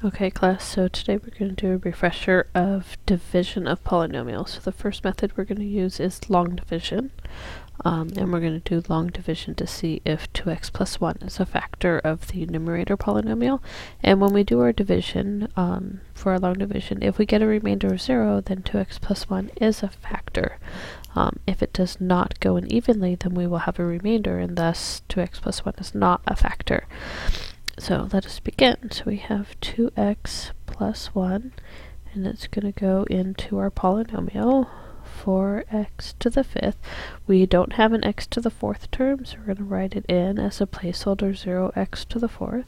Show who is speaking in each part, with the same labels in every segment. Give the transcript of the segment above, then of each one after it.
Speaker 1: Okay class, so today we're going to do a refresher of division of polynomials. So the first method we're going to use is long division, and we're going to do long division to see if 2x plus 1 is a factor of the numerator polynomial. And when we do our division, for our long division, if we get a remainder of 0, then 2x plus 1 is a factor. If it does not go in evenly, then we will have a remainder, and thus 2x plus 1 is not a factor. So let us begin. So we have 2x plus 1, and it's going to go into our polynomial, 4x to the 5th. We don't have an x to the 4th term, so we're going to write it in as a placeholder 0x to the 4th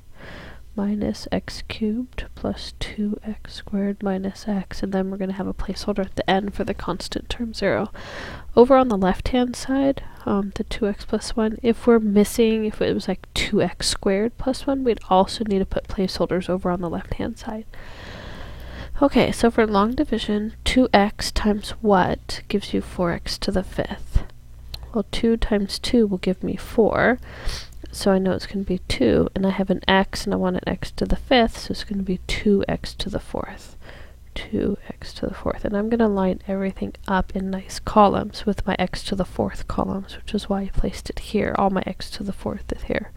Speaker 1: minus x cubed plus 2x squared minus x, and then we're going to have a placeholder at the end for the constant term 0. Over on the left hand side, the 2x plus 1, if we're missing, if it was like 2x squared plus 1, we'd also need to put placeholders over on the left hand side. Okay, so for long division, 2x times what gives you 4x to the 5th? Well, 2 times 2 will give me 4. So I know it's going to be 2, and I have an x, and I want an x to the 5th, so it's going to be 2x to the 4th. 2x to the 4th. And I'm going to line everything up in nice columns with my x to the 4th columns, which is why I placed it here. All my x to the 4th is here.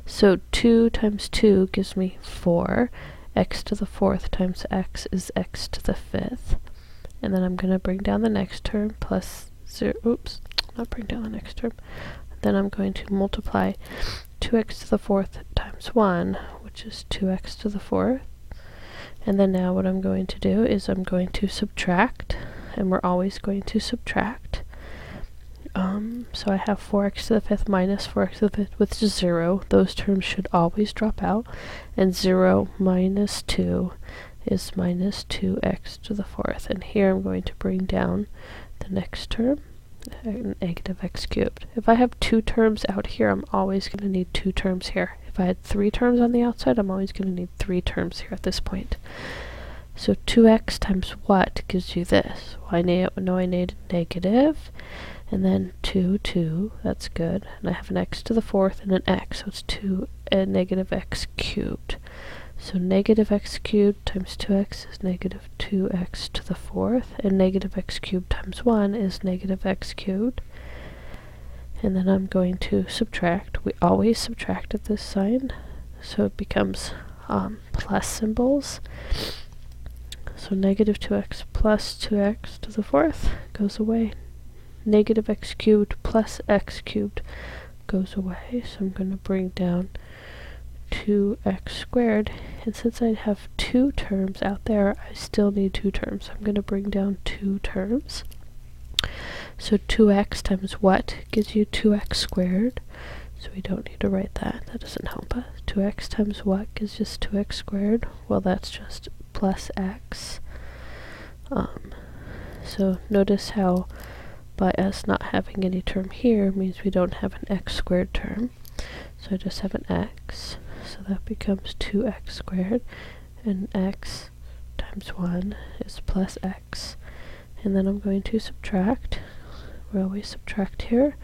Speaker 1: So 2 times 2 gives me 4. X to the 4th times x is x to the 5th. And then I'm going to bring down the next term plus 0. Oops, not bring down the next term. Then I'm going to multiply 2x to the 4th times 1, which is 2x to the 4th. And then now what I'm going to do is I'm going to subtract, and we're always going to subtract. So I have 4x to the 5th minus 4x to the 5th with 0. Those terms should always drop out. And 0 minus 2 is minus 2x to the 4th. And here I'm going to bring down the next term, negative x cubed. If I have 2 terms out here, I'm always going to need 2 terms here. If I had 3 terms on the outside, I'm always going to need 3 terms here at this point. So 2x times what gives you this? Well, I know I need negative, and then 2, that's good. And I have an x to the 4th and an x, so it's negative x cubed. So negative x cubed times 2x is negative 2x to the 4th, and negative x cubed times 1 is negative x cubed. And then I'm going to subtract. We always subtract at this sign, so it becomes plus symbols. So negative 2x plus 2x to the 4th goes away. Negative x cubed plus x cubed goes away. So I'm going to bring down 2x squared, and since I have 2 terms out there, I still need 2 terms. I'm going to bring down 2 terms. So 2x times what gives you 2x squared? So we don't need to write that. That doesn't help us. 2x times what gives just 2x squared? Well, that's just plus x. So notice how by us not having any term here means we don't have an x squared term. So I just have an x. So that becomes 2x squared, and x times 1 is plus x. And then I'm going to subtract. We always subtract here.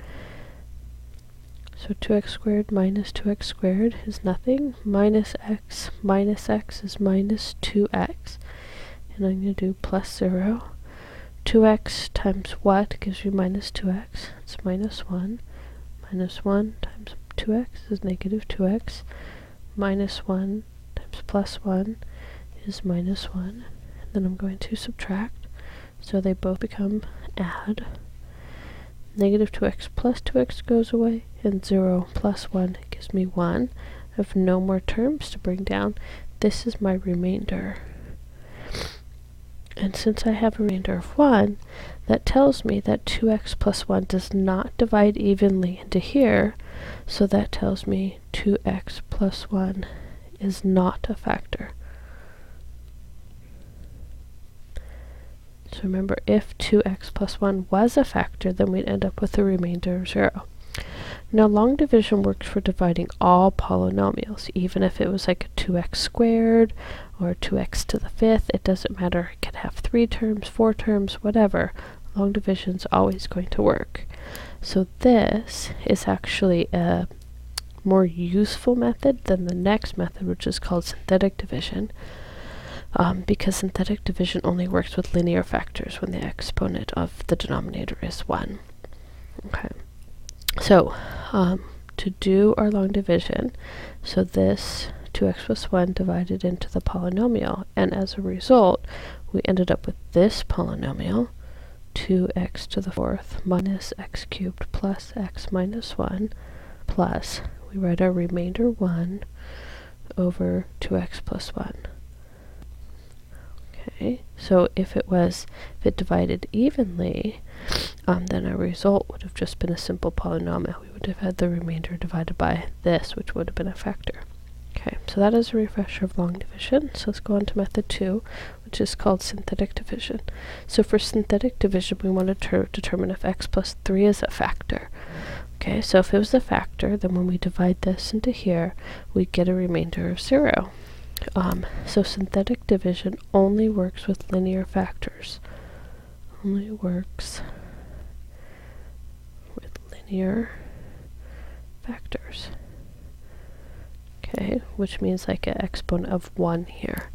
Speaker 1: So 2x squared minus 2x squared is nothing. Minus x is minus 2x. And I'm going to do plus 0. 2x times what gives you minus 2x? It's minus 1. Minus 1 times 2x is negative 2x. Minus 1 times plus 1 is minus 1. And then I'm going to subtract. So they both become add. Negative 2x plus 2x goes away, and 0 plus 1 gives me 1. I have no more terms to bring down. This is my remainder. And since I have a remainder of 1, that tells me that 2x plus 1 does not divide evenly into here, so that tells me 2x plus 1 is not a factor. So remember, if 2x plus 1 was a factor, then we'd end up with a remainder of 0. Now long division works for dividing all polynomials, even if it was like a 2x squared or 2x to the 5th, it doesn't matter. It could have 3 terms, 4 terms, whatever. Long division is always going to work. So this is actually a more useful method than the next method, which is called synthetic division. because synthetic division only works with linear factors when the exponent of the denominator is 1. Okay, so to do our long division, so this 2x plus 1 divided into the polynomial, and as a result we ended up with this polynomial, 2x to the 4th minus x cubed plus x minus 1, plus, we write our remainder 1 over 2x plus 1. Okay, so if it divided evenly, then our result would have just been a simple polynomial. We would have had the remainder divided by this, which would have been a factor. Okay, so that is a refresher of long division. So let's go on to method 2, which is called synthetic division. So for synthetic division, we want to determine if x plus 3 is a factor. Okay, so if it was a factor, then when we divide this into here, we get a remainder of 0. So synthetic division only works with linear factors. Only works with linear factors. Okay, which means like an exponent of 1 here.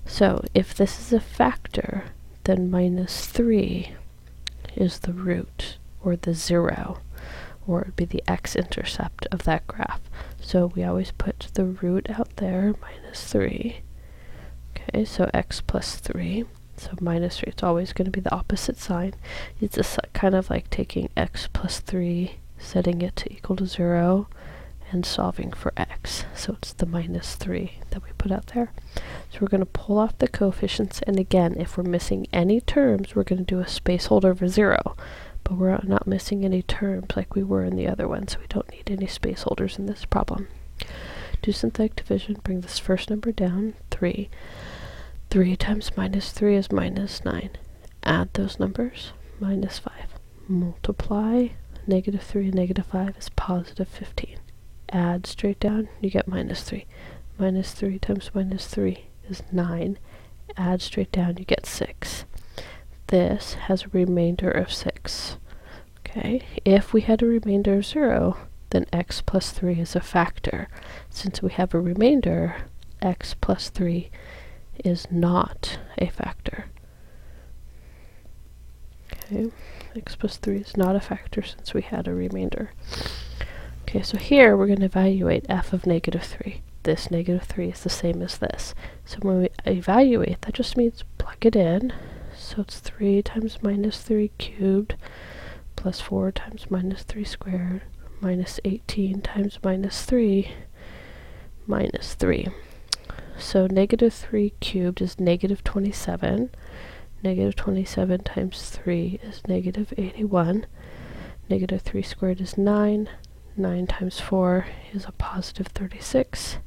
Speaker 1: So if this is a factor, then minus 3 is the root, or the 0, or it would be the x-intercept of that graph. So we always put the root out there, minus 3. Okay, so x plus 3. So minus 3, it's always going to be the opposite sign. It's kind of like taking x plus 3, setting it to equal to 0, and solving for x. So it's the minus 3 that we put out there. So we're going to pull off the coefficients, and again, if we're missing any terms, we're going to do a spaceholder for 0. But we're not missing any terms like we were in the other one, so we don't need any spaceholders in this problem. Do synthetic division, bring this first number down, 3. 3 times minus 3 is minus 9. Add those numbers, minus 5. Multiply, negative 3 and negative 5 is positive 15. Add straight down, you get minus 3. Minus 3 times minus 3 is 9. Add straight down, you get 6. This has a remainder of 6. Okay, if we had a remainder of 0, then x plus 3 is a factor. Since we have a remainder, x plus 3 is not a factor. Okay, x plus 3 is not a factor since we had a remainder. Okay, so here we're going to evaluate f of negative 3. This negative 3 is the same as this. So when we evaluate, that just means plug it in. So it's 3 times minus 3 cubed plus 4 times minus 3 squared minus 18 times minus 3 minus 3. So negative 3 cubed is negative 27. Negative 27 times 3 is negative 81. Negative 3 squared is 9. 9 times 4 is a positive 36.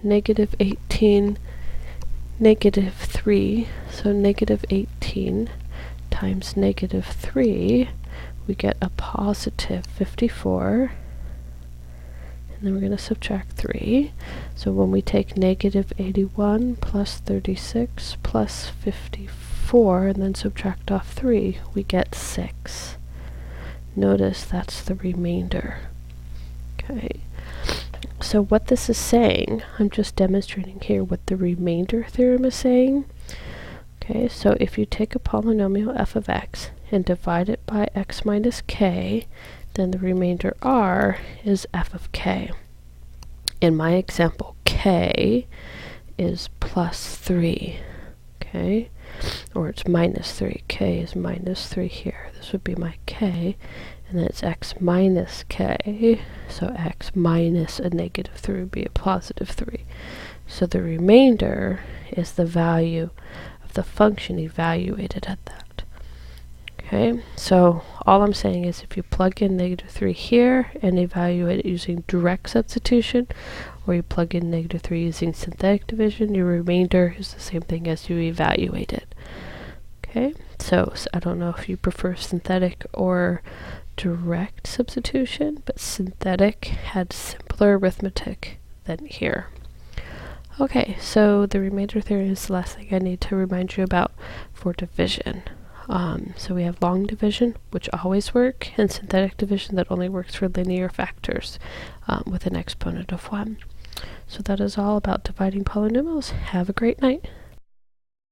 Speaker 1: Negative 18, negative 3, so negative 18 times negative 3, we get a positive 54. And then we're going to subtract 3. So when we take negative 81 plus 36 plus 54 and then subtract off 3, we get 6. Notice that's the remainder. Okay, so what this is saying, I'm just demonstrating here what the remainder theorem is saying. Okay, so if you take a polynomial f of x and divide it by x minus k, then the remainder r is f of k. In my example, k is plus 3. Okay, or it's minus 3. K is minus 3 here. This would be my k, and then it's x minus k, so x minus a negative 3 would be a positive 3. So the remainder is the value of the function evaluated at that. Okay, so all I'm saying is if you plug in negative 3 here and evaluate it using direct substitution, or you plug in negative 3 using synthetic division, your remainder is the same thing as you evaluate it. Okay, so I don't know if you prefer synthetic or direct substitution, but synthetic had simpler arithmetic than here. Okay, so the remainder theorem is the last thing I need to remind you about for division. So we have long division, which always work, and synthetic division that only works for linear factors with an exponent of 1. So that is all about dividing polynomials. Have a great night.